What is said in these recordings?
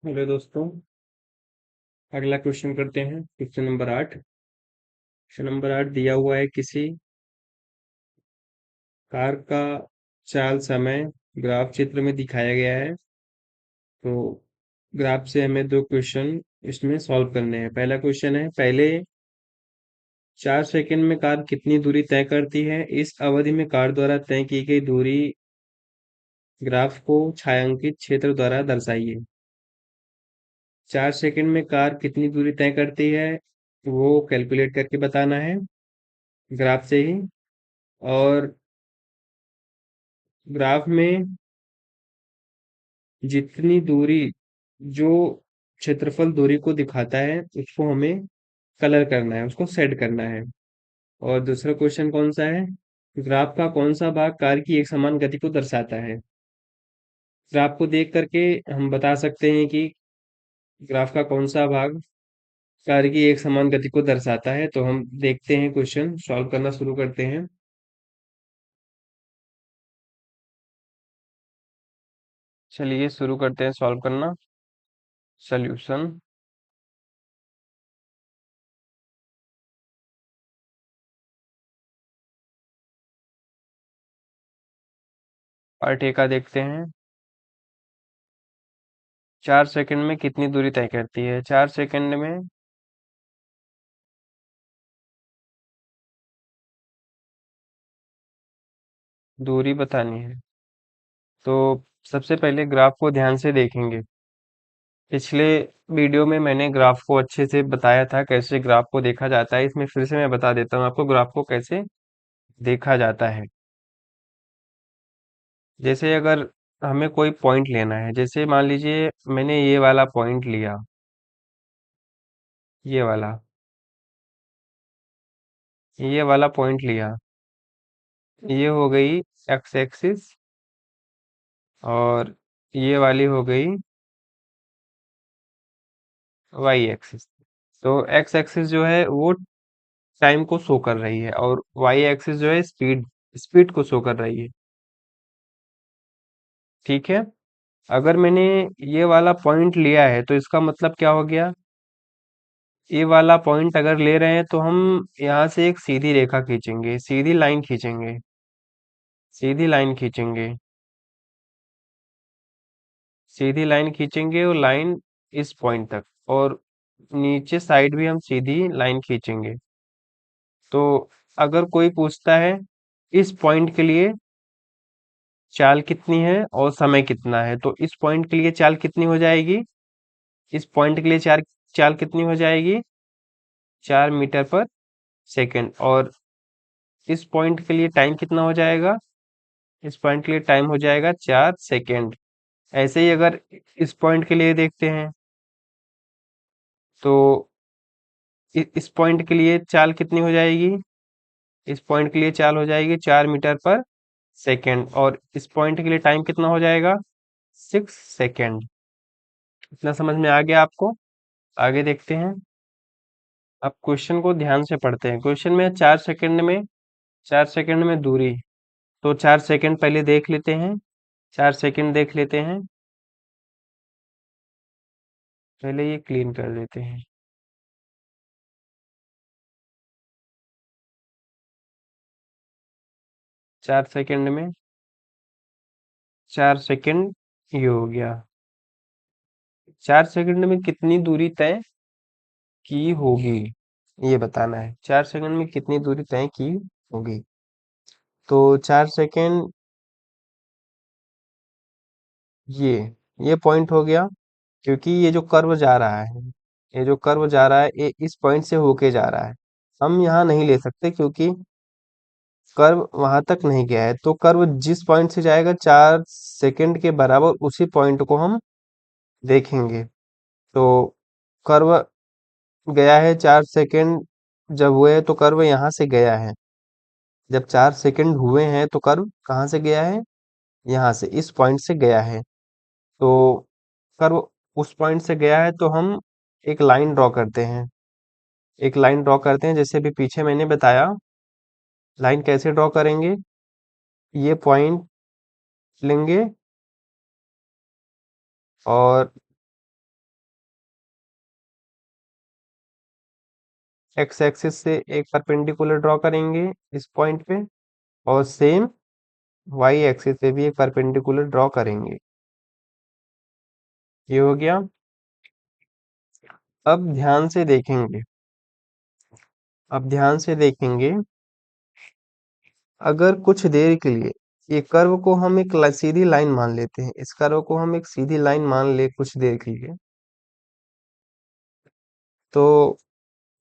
Hello दोस्तों। अगला question करते हैं। Question number 8। क्वेश्चन नंबर 8 दिया हुआ है, किसी कार का चाल समय ग्राफ चित्र में दिखाया गया है। तो ग्राफ से हमें दो क्वेश्चन इसमें सॉल्व करने हैं। पहला क्वेश्चन है, पहले 4 सेकंड में कार कितनी दूरी तय करती है? इस अवधि में कार द्वारा तय की गई दूरी ग्राफ को छायांकित क्षेत्र द्वारा दर्शाइए। 4 सेकंड में कार कितनी दूरी तय करती है वो कैलकुलेट करके बताना है ग्राफ से ही। और ग्राफ में जितनी दूरी, जो क्षेत्रफल दूरी को दिखाता है, उसको हमें कलर करना है, उसको सेट करना है। और दूसरा क्वेश्चन कौन सा है? ग्राफ का कौन सा भाग कार की एक समान गति को दर्शाता है? ग्राफ को देख करके हम बता सकते हैं कि ग्राफ का कौन सा भाग कार की एक समान गति को दर्शाता है। तो हम देखते हैं, क्वेश्चन सॉल्व करना शुरू करते हैं। चलिए शुरू करते हैं सॉल्व करना। सॉल्यूशन। पार्ट ए का देखते हैं। 4 सेकंड में कितनी दूरी तय करती है? 4 सेकंड में दूरी बतानी है। तो सबसे पहले ग्राफ को ध्यान से देखेंगे। पिछले वीडियो में मैंने ग्राफ को अच्छे से बताया था, कैसे ग्राफ को देखा जाता है। इसमें फिर से मैं बता देता हूँ आपको ग्राफ को कैसे देखा जाता है। जैसे अगर हमें कोई पॉइंट लेना है, जैसे मान लीजिए मैंने ये वाला पॉइंट लिया, ये वाला ये वाला पॉइंट लिया। ये हो गई एक्स एक्सिस, और ये वाली हो गई वाई एक्सिस। तो एक्स एक्सिस जो है वो टाइम को शो कर रही है, और वाई एक्सिस जो है स्पीड स्पीड को शो कर रही है। ठीक है। अगर मैंने ये वाला पॉइंट लिया है तो इसका मतलब क्या हो गया? ये वाला पॉइंट अगर ले रहे हैं तो हम यहाँ से एक सीधी रेखा खींचेंगे, सीधी लाइन खींचेंगे, सीधी लाइन खींचेंगे, सीधी लाइन खींचेंगे, और लाइन इस पॉइंट तक, और नीचे साइड भी हम सीधी लाइन खींचेंगे। तो अगर कोई पूछता है इस पॉइंट के लिए चाल कितनी है और समय कितना है, तो इस पॉइंट के लिए चाल कितनी हो जाएगी? इस पॉइंट के लिए चार चाल कितनी हो जाएगी? 4 मीटर पर सेकेंड। और इस पॉइंट के लिए टाइम कितना हो जाएगा? इस पॉइंट के लिए टाइम हो जाएगा 4 सेकेंड। ऐसे ही अगर इस पॉइंट के लिए देखते हैं, तो इस पॉइंट के लिए चाल कितनी हो जाएगी? इस पॉइंट के लिए चाल हो जाएगी 4 मीटर पर सेकेंड, और इस पॉइंट के लिए टाइम कितना हो जाएगा? 6 सेकेंड। इतना समझ में आ गया आपको? आगे देखते हैं। अब क्वेश्चन को ध्यान से पढ़ते हैं। क्वेश्चन में 4 सेकंड में दूरी। तो 4 सेकंड पहले देख लेते हैं। 4 सेकंड देख लेते हैं। पहले ये क्लीन कर देते हैं। 4 सेकंड में 4 सेकंड ये हो गया। 4 सेकंड में कितनी दूरी तय की होगी, ये बताना है। 4 सेकंड में कितनी दूरी तय की होगी। तो 4 सेकंड, ये ये पॉइंट हो गया। क्योंकि ये जो कर्व जा रहा है, ये जो कर्व जा रहा है, ये इस पॉइंट से होके जा रहा है। हम यहाँ नहीं ले सकते क्योंकि कर्व वहां तक नहीं गया है। तो कर्व जिस पॉइंट से जाएगा 4 सेकंड के बराबर, उसी पॉइंट को हम देखेंगे। तो कर्व गया है 4 सेकंड, जब हुए हैं तो कर्व यहाँ से गया है। जब 4 सेकंड हुए हैं तो कर्व कहाँ से गया है? यहाँ से, इस पॉइंट से गया है। तो कर्व उस पॉइंट से गया है, तो हम एक लाइन ड्रॉ करते हैं। एक लाइन ड्रॉ करते हैं, जैसे अभी पीछे मैंने बताया। लाइन कैसे ड्रॉ करेंगे? ये पॉइंट लेंगे, और एक्स एक्सिस से एक परपेंडिकुलर ड्रॉ करेंगे इस पॉइंट पे, और सेम वाई एक्सिस से भी एक परपेंडिकुलर ड्रॉ करेंगे। ये हो गया। अब ध्यान से देखेंगे, अब ध्यान से देखेंगे, अगर कुछ देर के लिए ये कर्व को हम एक सीधी लाइन मान लेते हैं, इस कर्व को हम एक सीधी लाइन मान ले कुछ देर के लिए, तो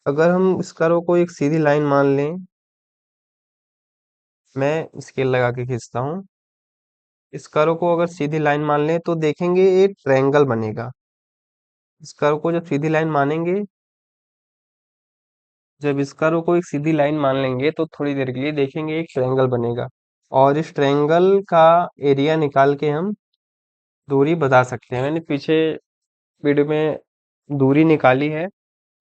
अगर हम इस कर्व को एक सीधी लाइन मान लें, मैं स्केल लगा के खींचता हूँ, इस कर्व को अगर सीधी लाइन मान लें तो देखेंगे एक ट्रायंगल बनेगा। इस कर्व को जब सीधी लाइन मानेंगे, जब इस कर्व को एक सीधी लाइन मान लेंगे तो थोड़ी देर के लिए देखेंगे एक ट्रायंगल बनेगा, और इस ट्रायंगल का एरिया निकाल के हम दूरी बता सकते हैं। मैंने पीछे वीडियो में दूरी निकाली है,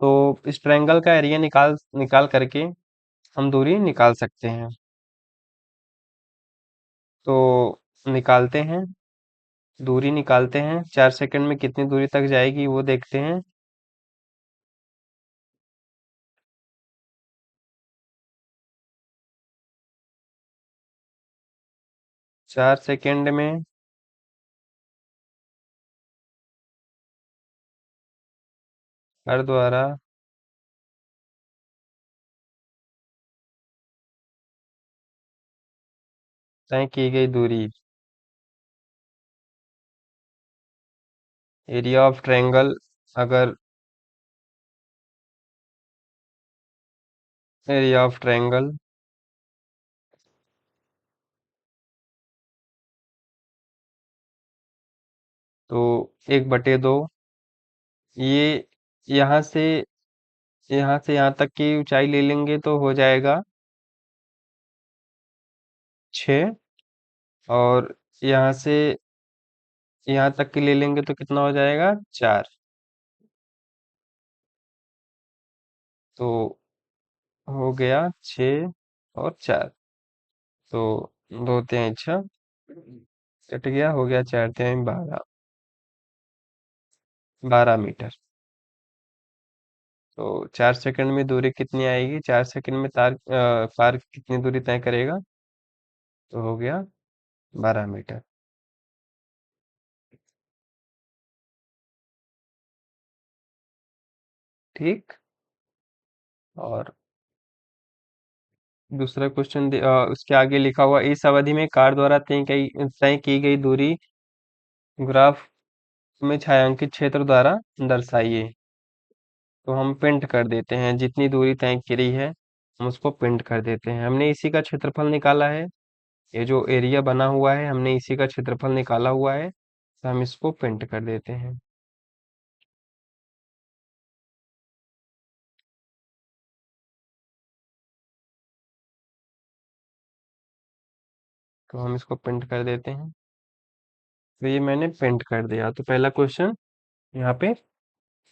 तो इस ट्रायंगल का एरिया निकाल निकाल करके हम दूरी निकाल सकते हैं। तो निकालते हैं, दूरी निकालते हैं, 4 सेकंड में कितनी दूरी तक जाएगी वो देखते हैं। 4 सेकंड में हर द्वारा तय की गई दूरी, एरिया ऑफ ट्रायंगल, अगर एरिया ऑफ ट्रायंगल तो 1/2, ये यहाँ से यहाँ तक की ऊंचाई ले लेंगे तो हो जाएगा 6, और यहाँ से यहाँ तक की ले लेंगे तो कितना हो जाएगा 4। तो हो गया 6 और 4, तो 2×3=6, कट गया, हो गया 4×3=12, 12 मीटर। तो 4 सेकंड में दूरी कितनी आएगी, 4 सेकंड में कार कितनी दूरी तय करेगा, तो हो गया 12 मीटर। ठीक। और दूसरा क्वेश्चन उसके आगे लिखा हुआ, इस अवधि में कार द्वारा तय की गई दूरी ग्राफ में छायांकित क्षेत्र द्वारा दर्शाइए। तो हम पिंट कर देते हैं, जितनी दूरी तय करी है हम उसको पिंट कर देते हैं। हमने इसी का क्षेत्रफल निकाला है, ये जो एरिया बना हुआ है हमने इसी का क्षेत्रफल निकाला हुआ है, तो हम इसको पिंट कर देते हैं। तो हम इसको पिंट कर देते हैं। तो ये मैंने पिंट कर दिया, तो पहला क्वेश्चन यहाँ पे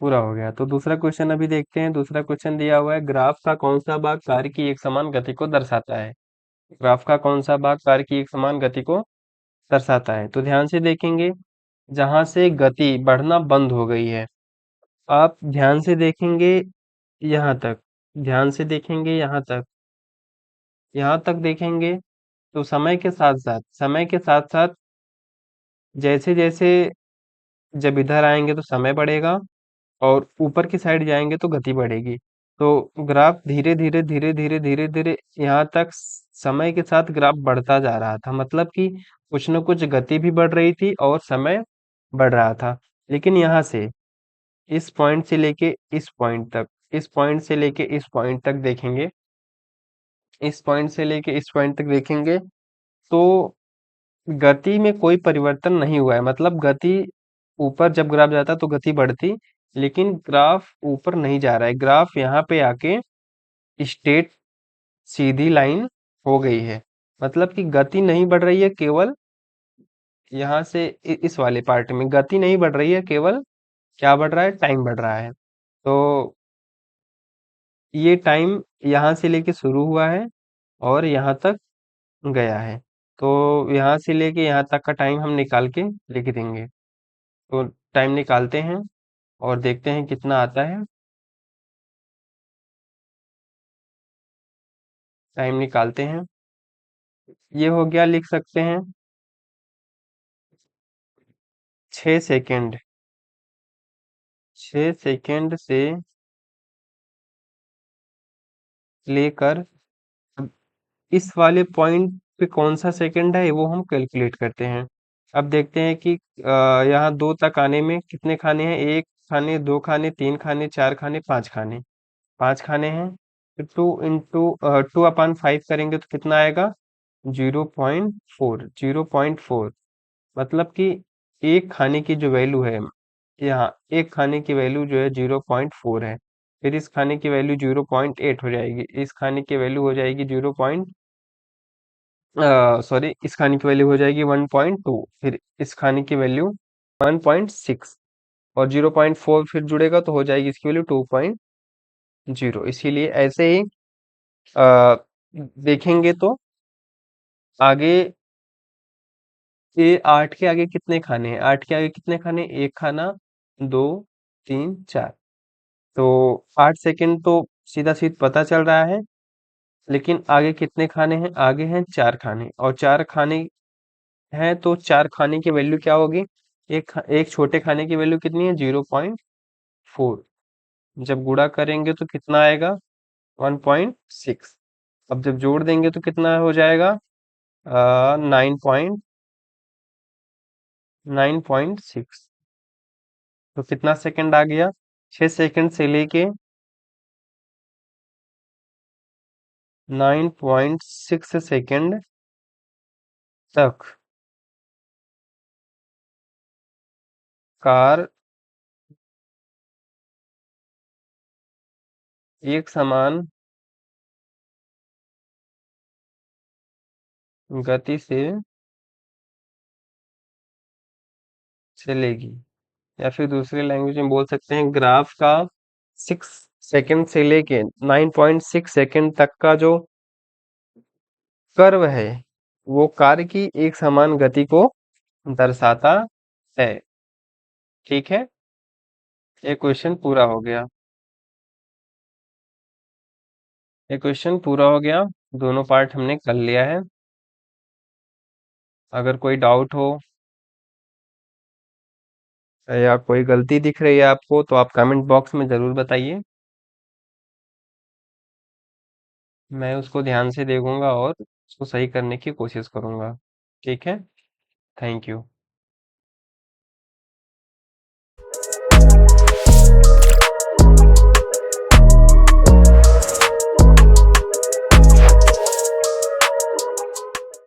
पूरा हो गया। तो दूसरा क्वेश्चन अभी देखते हैं। दूसरा क्वेश्चन दिया हुआ है, ग्राफ का कौन सा भाग कार्य की एक समान गति को दर्शाता है। ग्राफ का कौन सा भाग कार्य की एक समान गति को दर्शाता है, तो ध्यान से देखेंगे, जहां से गति बढ़ना बंद हो गई है, आप ध्यान से देखेंगे यहाँ तक, ध्यान से देखेंगे यहाँ तक, यहाँ तक देखेंगे, तो समय के साथ साथ जैसे जैसे जब इधर आएंगे तो समय बढ़ेगा, और ऊपर की साइड जाएंगे तो गति बढ़ेगी। तो ग्राफ धीरे धीरे धीरे धीरे धीरे धीरे यहाँ तक समय के साथ ग्राफ बढ़ता जा रहा था, मतलब कि कुछ न कुछ गति भी बढ़ रही थी और समय बढ़ रहा था। लेकिन यहाँ से इस पॉइंट से लेके इस पॉइंट तक, इस पॉइंट से लेके इस पॉइंट तक देखेंगे, इस पॉइंट से लेके इस पॉइंट तक देखेंगे, तो गति में कोई परिवर्तन नहीं हुआ है। मतलब गति ऊपर जब ग्राफ जाता तो गति बढ़ती, लेकिन ग्राफ ऊपर नहीं जा रहा है, ग्राफ यहाँ पे आके स्ट्रेट सीधी लाइन हो गई है। मतलब कि गति नहीं बढ़ रही है, केवल यहाँ से इस वाले पार्ट में गति नहीं बढ़ रही है, केवल क्या बढ़ रहा है, टाइम बढ़ रहा है। तो ये टाइम यहाँ से लेके शुरू हुआ है और यहाँ तक गया है। तो यहाँ से लेके यहाँ तक का टाइम हम निकाल के लिख देंगे। तो टाइम निकालते हैं और देखते हैं कितना आता है। टाइम निकालते हैं। ये हो गया, लिख सकते हैं 6 सेकेंड। 6 सेकेंड से लेकर अब इस वाले पॉइंट पे कौन सा सेकंड है वो हम कैलकुलेट करते हैं। अब देखते हैं कि यहाँ 2 तक आने में कितने खाने हैं, 1 खाने, 2 खाने, 3 खाने, 4 खाने, 5 खाने। 5 खाने हैं तो 2/5 करेंगे तो कितना आएगा, 0.4। 0.4 मतलब कि एक खाने की जो वैल्यू है, यहाँ एक खाने की वैल्यू जो है 0.4 है। फिर इस खाने की वैल्यू 0.8 हो जाएगी, इस खाने की वैल्यू हो जाएगी सॉरी, इस खाने की वैल्यू हो जाएगी 1.2, फिर इस खाने की वैल्यू 1.6, और 0.4 फिर जुड़ेगा तो हो जाएगी इसकी वैल्यू 2.0। इसीलिए ऐसे ही अ, देखेंगे तो आगे ये 8 के आगे कितने खाने हैं, 8 के आगे कितने खाने, एक खाना, 2, 3, 4। तो 8 सेकेंड तो सीधा सीधा पता चल रहा है, लेकिन आगे कितने खाने हैं, आगे हैं 4 खाने, और 4 खाने हैं तो 4 खाने की वैल्यू क्या होगी, एक छोटे खाने की वैल्यू कितनी है, 0.4। जब गुणा करेंगे तो कितना आएगा, 1.6। अब जब जोड़ देंगे तो कितना हो जाएगा, 9.6। तो कितना सेकंड आ गया, 6 सेकंड से लेके 9.6 सेकंड तक कार एक समान गति से चलेगी, या फिर दूसरी लैंग्वेज में बोल सकते हैं ग्राफ का 6 सेकंड से लेके 9.6 सेकंड तक का जो कर्व है वो कार की एक समान गति को दर्शाता है। ठीक है, ये क्वेश्चन पूरा हो गया। ये क्वेश्चन पूरा हो गया, दोनों पार्ट हमने कर लिया है। अगर कोई डाउट हो या कोई गलती दिख रही है आपको तो आप कमेंट बॉक्स में ज़रूर बताइए, मैं उसको ध्यान से देखूंगा और उसको सही करने की कोशिश करूंगा। ठीक है, थैंक यू।